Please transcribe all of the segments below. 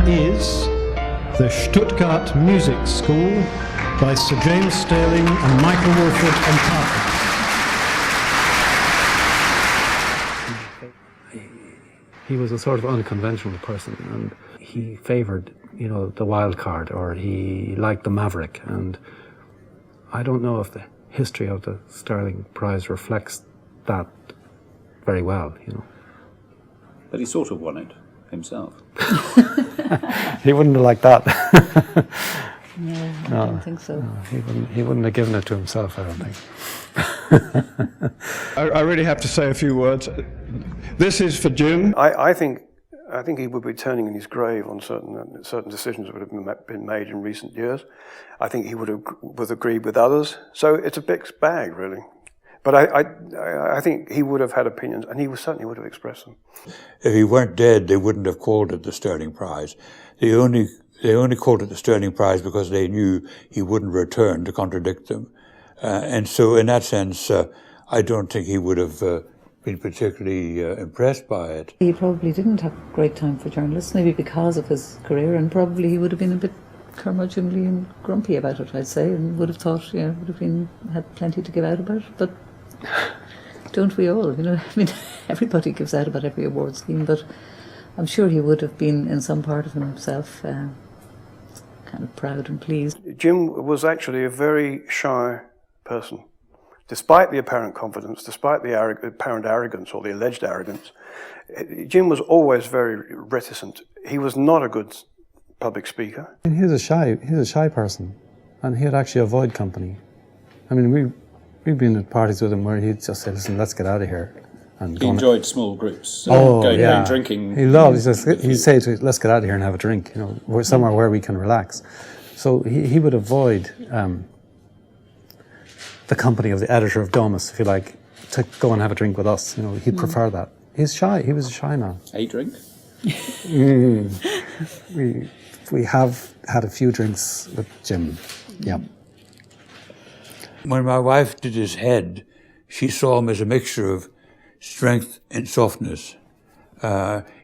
is the Stuttgart Music School by Sir James Stirling and Michael Wolford and Parker. He was a sort of unconventional person, and he favoured, the wild card, or he liked the maverick. And I don't know if the history of the Stirling Prize reflects that very well, But he sort of won it himself. He wouldn't have liked that. No, I don't think so. No, he wouldn't have given it to himself, I don't think. I really have to say a few words. This is for Jim. I think he would be turning in his grave on certain decisions that would have been made in recent years. I think he would have agreed with others. So it's a mixed bag, really. But I think he would have had opinions, and he certainly would have expressed them. If he weren't dead, they wouldn't have called it the Stirling Prize. They only called it the Stirling Prize because they knew he wouldn't return to contradict them. And so in that sense, I don't think he would have been particularly impressed by it. He probably didn't have a great time for journalists, maybe because of his career, and probably he would have been a bit curmudgeonly and grumpy about it, I'd say, and would have thought, had plenty to give out about it. But don't we all? Everybody gives out about every award scheme, but I'm sure he would have been, in some part of himself, kind of proud and pleased. Jim was actually a very shy person. Despite the apparent confidence, despite the apparent arrogance or the alleged arrogance, Jim was always very reticent. He was not a good public speaker. He was a shy person, and he'd actually avoid company. I mean, we've been at parties with him where he'd just say, "Listen, let's get out of here." And he enjoyed small groups. Going drinking. He loved. He'd say to us, "Let's get out of here and have a drink." Somewhere where we can relax. So he would avoid the company of the editor of Domus, if you like, to go and have a drink with us. He'd prefer that. He's shy. He was a shy man. A drink? We have had a few drinks with Jim. Yeah. When my wife did his head, she saw him as a mixture of strength and softness.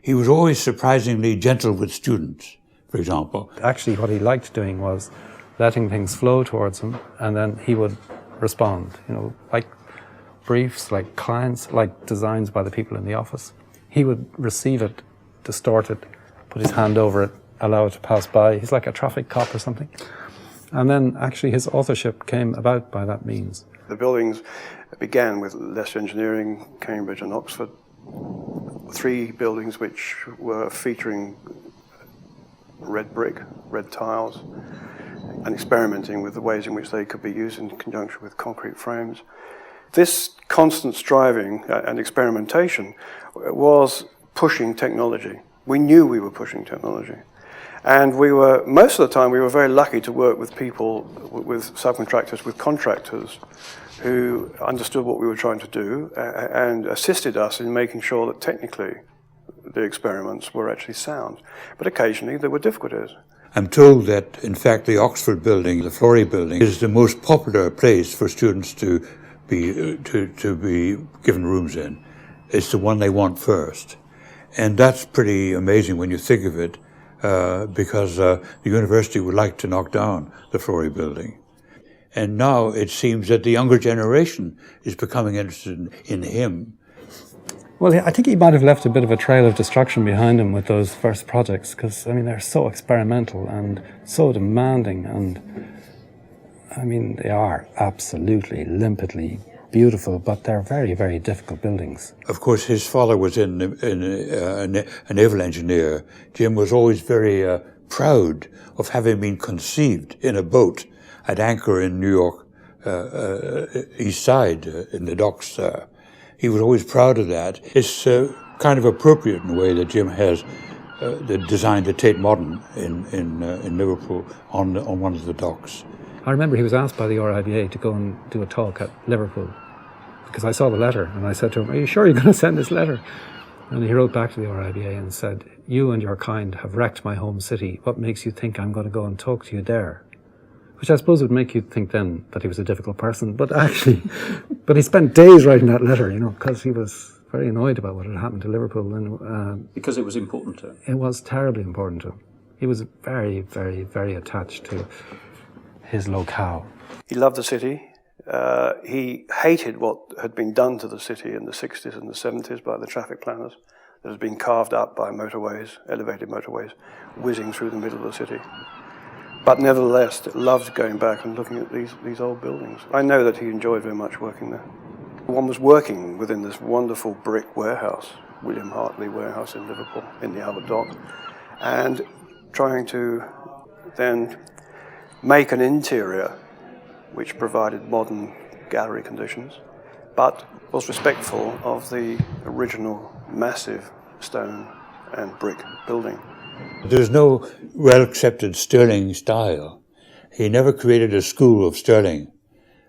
He was always surprisingly gentle with students, for example. Actually, what he liked doing was letting things flow towards him, and then he would respond, like briefs, like clients, like designs by the people in the office. He would receive it, distort it, put his hand over it, allow it to pass by. He's like a traffic cop or something. And then actually his authorship came about by that means. The buildings began with Leicester Engineering, Cambridge and Oxford. 3 buildings which were featuring red brick, red tiles, and experimenting with the ways in which they could be used in conjunction with concrete frames. This constant striving and experimentation was pushing technology. We knew we were pushing technology. And most of the time, we were very lucky to work with people, with subcontractors, with contractors who understood what we were trying to do and assisted us in making sure that technically the experiments were actually sound. But occasionally there were difficulties. I'm told that, in fact, the Oxford building, the Florey building, is the most popular place for students to be given rooms in. It's the one they want first. And that's pretty amazing when you think of it, because the university would like to knock down the Florey building. And now it seems that the younger generation is becoming interested in him. Well, I think he might have left a bit of a trail of destruction behind him with those first projects, because, they're so experimental and so demanding, and, they are absolutely, limpidly beautiful, but they're very, very difficult buildings. Of course, his father was a naval engineer. Jim was always very proud of having been conceived in a boat at anchor in New York, East Side, in the docks there. He was always proud of that. It's kind of appropriate in a way that Jim has designed the Tate Modern in Liverpool on one of the docks. I remember he was asked by the RIBA to go and do a talk at Liverpool, because I saw the letter and I said to him, "Are you sure you're going to send this letter?" And he wrote back to the RIBA and said, "You and your kind have wrecked my home city. What makes you think I'm going to go and talk to you there?" Which I suppose would make you think then that he was a difficult person, but actually, he spent days writing that letter, because he was very annoyed about what had happened to Liverpool. And because it was important to him. It was terribly important to him. He was very, very, very attached to his locale. He loved the city. He hated what had been done to the city in the 60s and the 70s by the traffic planners, that has been carved up by motorways, elevated motorways, whizzing through the middle of the city. But nevertheless, loved going back and looking at these old buildings. I know that he enjoyed very much working there. One was working within this wonderful brick warehouse, William Hartley Warehouse in Liverpool, in the Albert Dock, and trying to then make an interior which provided modern gallery conditions, but was respectful of the original massive stone and brick building. There's no well-accepted Stirling style. He never created a school of Stirling.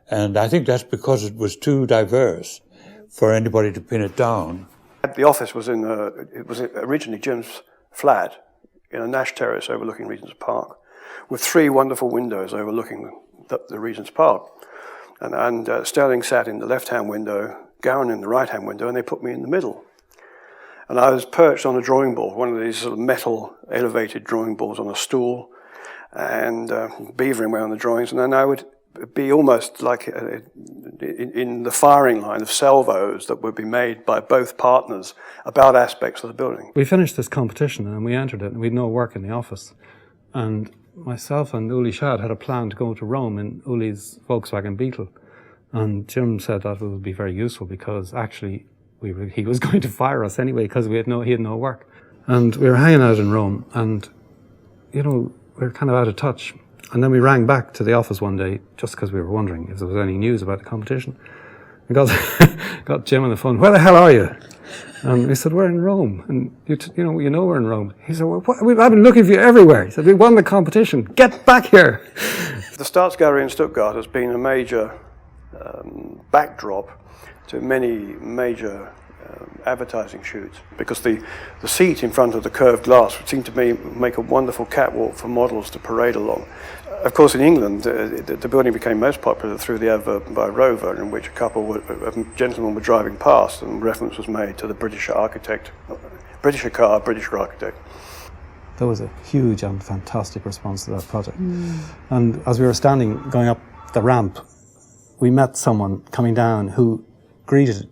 And I think that's because it was too diverse for anybody to pin it down. The office was it was originally Jim's flat in a Nash Terrace overlooking Regent's Park, with 3 wonderful windows overlooking the Regent's Park. And Stirling sat in the left-hand window, Gowan in the right-hand window, and they put me in the middle. And I was perched on a drawing board, one of these sort of metal elevated drawing boards on a stool, and beavering away on the drawings. And then I would be almost like in the firing line of salvos that would be made by both partners about aspects of the building. We finished this competition and we entered it, and we had no work in the office. And myself and Uli Shad had a plan to go to Rome in Uli's Volkswagen Beetle. And Jim said that would be very useful because actually he was going to fire us anyway because he had no work. And we were hanging out in Rome, and we were kind of out of touch. And then we rang back to the office one day just because we were wondering if there was any news about the competition. We got Jim on the phone. Where the hell are you? And we said, we're in Rome. And you know we're in Rome. He said, well, I've been looking for you everywhere. He said, we won the competition. Get back here. The Staats Gallery in Stuttgart has been a major backdrop to many major advertising shoots, because the seat in front of the curved glass would seem to me make a wonderful catwalk for models to parade along. Of course, in England, the building became most popular through the advert by Rover, in which a gentleman were driving past and reference was made to the British architect, Britisher car, British architect. There was a huge and fantastic response to that project. And as we were going up the ramp, we met someone coming down who greeted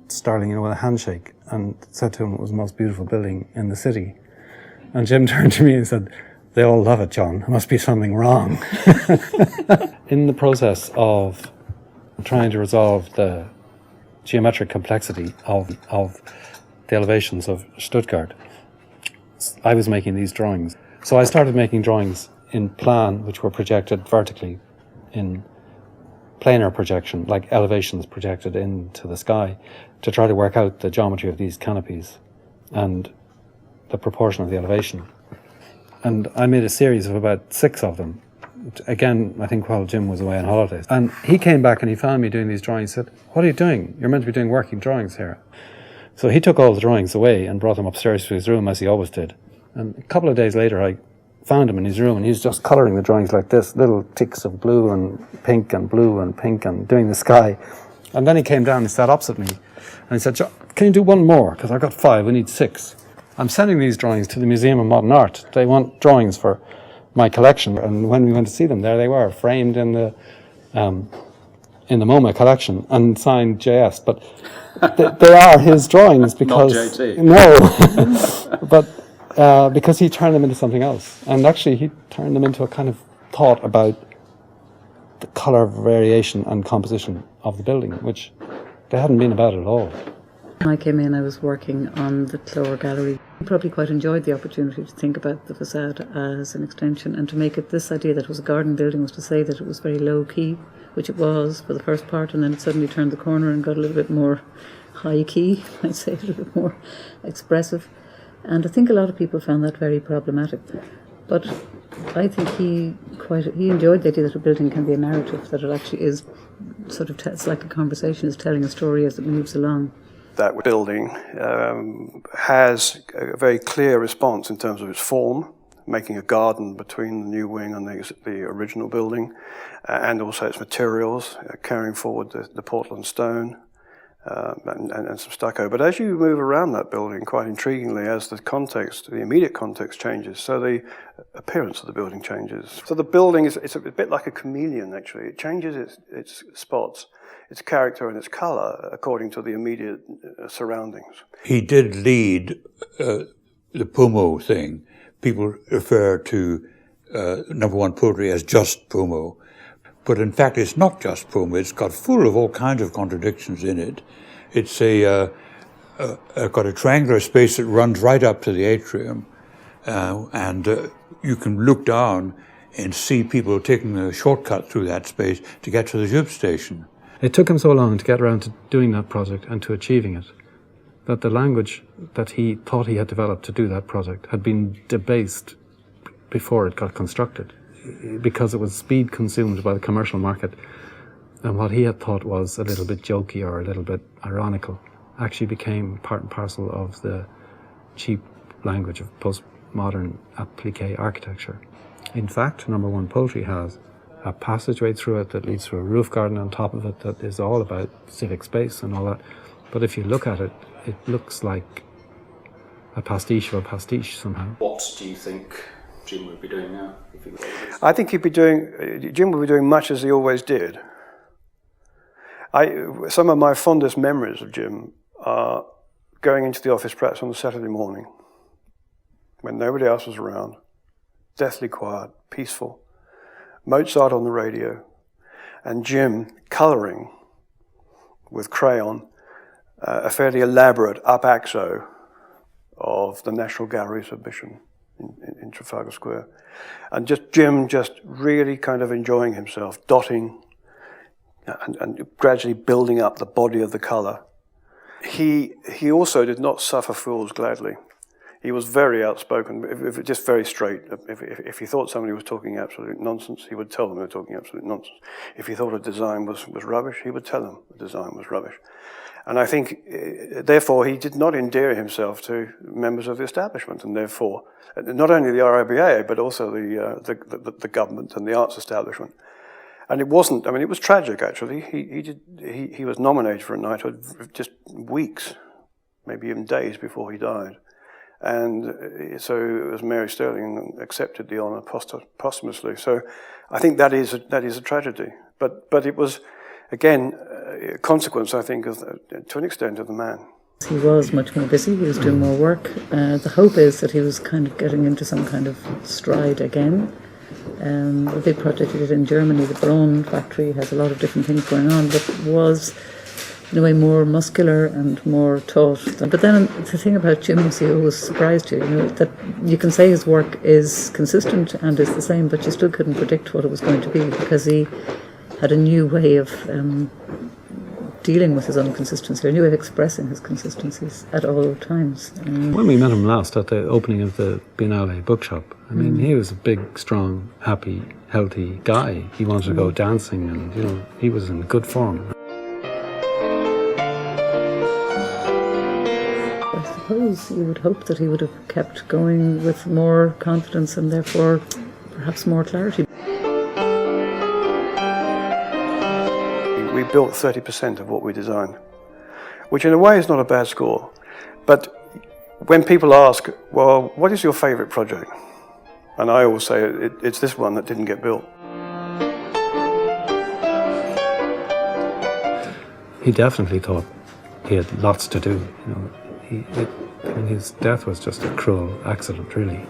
Stirling, with a handshake, and said to him it was the most beautiful building in the city. And Jim turned to me and said, they all love it, John. There must be something wrong. In the process of trying to resolve the geometric complexity of the elevations of Stuttgart, I was making these drawings. So I started making drawings in plan, which were projected vertically in planar projection, like elevations projected into the sky, to try to work out the geometry of these canopies and the proportion of the elevation. And I made a series of about 6 of them, again, I think while Jim was away on holidays. And he came back and he found me doing these drawings. He said, what are you doing? You're meant to be doing working drawings here. So he took all the drawings away and brought them upstairs to his room, as he always did. And a couple of days later, I found him in his room, and he was just colouring the drawings like this, little ticks of blue and pink and blue and pink, and doing the sky. And then he came down and sat opposite me, and he said, can you do one more? Because I've got 5, we need 6. I'm sending these drawings to the Museum of Modern Art. They want drawings for my collection. And when we went to see them, there they were, framed in the MoMA collection and signed JS. But they are his drawings because... Not JT. No. But because he turned them into something else. And actually, he turned them into a kind of thought about the colour variation and composition of the building, which they hadn't been about at all. When I came in, I was working on the Clore Gallery. I probably quite enjoyed the opportunity to think about the facade as an extension, and to make it this idea that it was a garden building was to say that it was very low key, which it was for the first part, and then it suddenly turned the corner and got a little bit more high key, I'd say, a little bit more expressive. And I think a lot of people found that very problematic. But I think he enjoyed the idea that a building can be a narrative, that it actually is sort of, it's like a conversation, is telling a story as it moves along. That building has a very clear response in terms of its form, making a garden between the new wing and the original building, and also its materials, carrying forward the Portland stone, and some stucco. But as you move around that building, quite intriguingly, as the context, the immediate context changes, so the appearance of the building changes. So the building it's a bit like a chameleon, actually. It changes its spots, its character and its colour according to the immediate surroundings. He did lead the Pomo thing. People refer to number one poetry as just Pomo. But in fact, it's not just Pomo. It's got full of all kinds of contradictions in it. It's got a triangular space that runs right up to the atrium, and you can look down and see people taking a shortcut through that space to get to the tube station. It took him so long to get around to doing that project and to achieving it, that the language that he thought he had developed to do that project had been debased before it got constructed, because it was speed consumed by the commercial market, and what he had thought was a little bit jokey or a little bit ironical actually became part and parcel of the cheap language of postmodern appliqué architecture. In fact, number one poetry has a passageway through it that leads to a roof garden on top of it that is all about civic space and all that. But if you look at it, it looks like a pastiche of a pastiche somehow. What do you think Jim would be doing now? I think Jim would be doing much as he always did. Some of my fondest memories of Jim are going into the office perhaps on a Saturday morning when nobody else was around, deathly quiet, peaceful, Mozart on the radio, and Jim colouring with crayon a fairly elaborate up-axo of the National Gallery submission in Trafalgar Square. And Jim really kind of enjoying himself, dotting and gradually building up the body of the colour. He also did not suffer fools gladly. He was very outspoken, just very straight. If he thought somebody was talking absolute nonsense, he would tell them they were talking absolute nonsense. If he thought a design was rubbish, he would tell them the design was rubbish. And I think, therefore, he did not endear himself to members of the establishment, and therefore, not only the RIBA, but also the government and the arts establishment. And it wasn't, I mean, it was tragic, actually. He was nominated for a knighthood just weeks, maybe even days before he died. And so it was Mary Sterling accepted the honour posthumously. So I think that is a tragedy. But it was, again, a consequence, I think, to an extent, of the man. He was much more busy, he was doing more work. The hope is that he was kind of getting into some kind of stride again. A big project he did in Germany, the Braun factory, has a lot of different things going on, but was in a way more muscular and more taut. But then the thing about Jim was he always surprised you, that you can say his work is consistent and is the same, but you still couldn't predict what it was going to be, because he had a new way of dealing with his inconsistency, a new way of expressing his consistencies at all times. When we met him last at the opening of the Biennale bookshop, I mean, he was a big, strong, happy, healthy guy. He wanted to go dancing, and he was in good form. I suppose you would hope that he would have kept going with more confidence and therefore perhaps more clarity. We built 30% of what we designed, which in a way is not a bad score. But when people ask, well, what is your favourite project? And I always say it's this one that didn't get built. He definitely thought he had lots to do. His death was just a cruel accident, really.